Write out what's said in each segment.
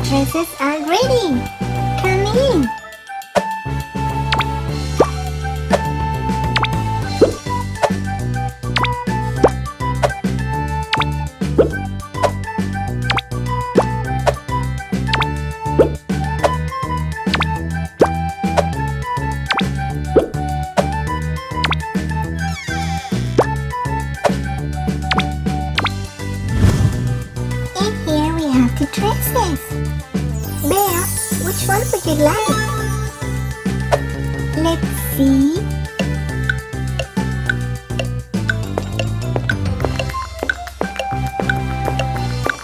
Dresses are ready. Come in. And here we have the dresses. Bear, which one would you like? Let's see.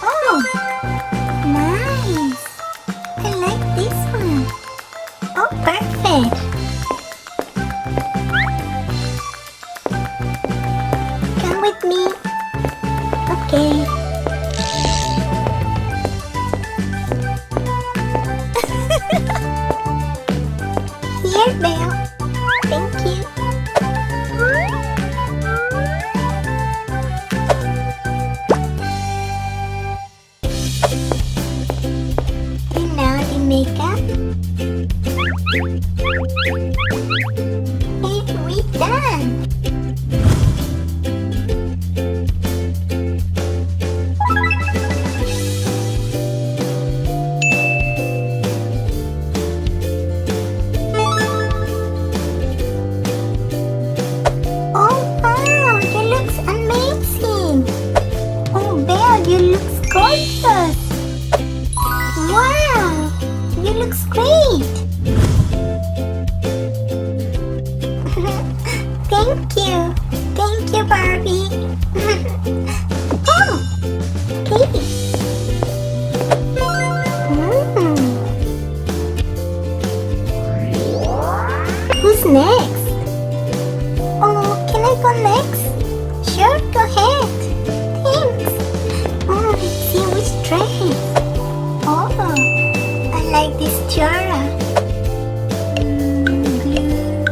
Oh, nice. I like this one. Oh, perfect. Come with me. Okay. Here, Belle. Thank you. And now the makeup. And we're done. You look gorgeous! Wow! You look great! Thank you! Thank you, Barbie! Oh! Okay! Who's next? Oh, can I go next? Sure, go ahead! Thanks! Oh, let's see which dress. Oh, I like this tiara. Blue, pink,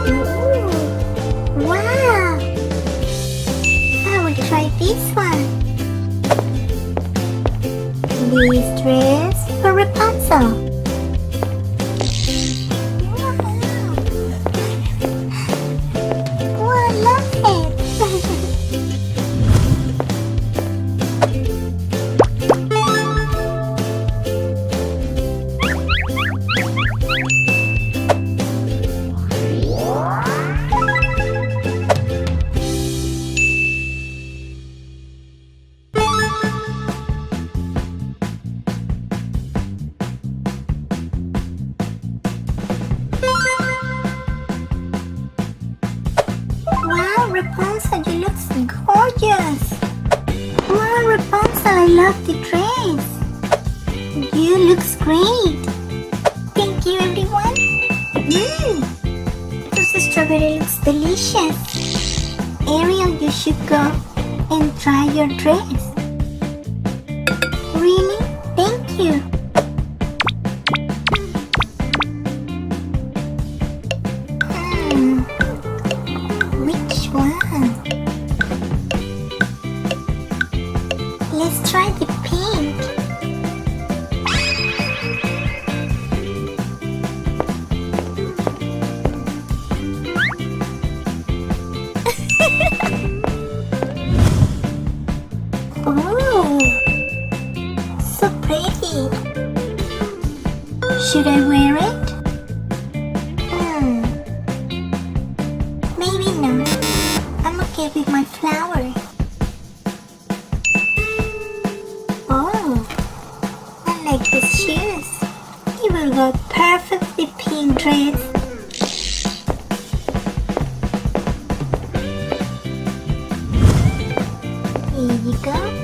Ooh, wow. I will try this one. This dress for Rapunzel. Wow, I love it. Wow, Rapunzel, you look gorgeous. Wow, Rapunzel, I love the dress. You look great. Thank you, everyone. This strawberry looks delicious. Ariel, you should go and try your dress. Really? Thank you. Which one? Let's try the pink. Oh, so pretty. Should I wear it? you got perfectly pink dress. Here you go.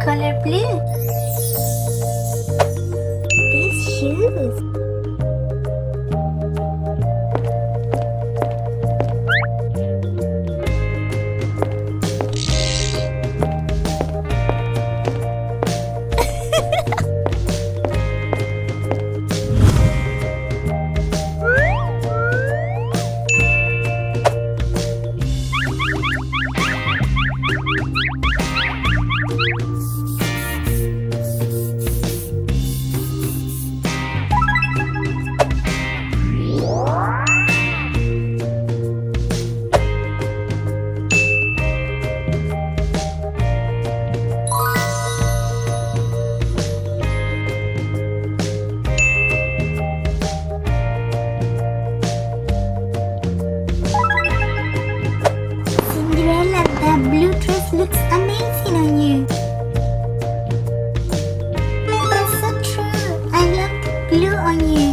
Color blue. These shoes. Looks amazing on you. That's so true. I love the blue on you.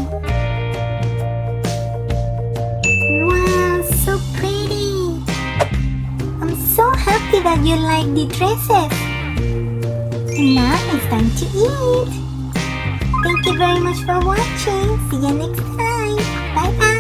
Wow, so pretty. I'm so happy that you like the dresses. And now it's time to eat. Thank you very much for watching. See you next time. Bye bye.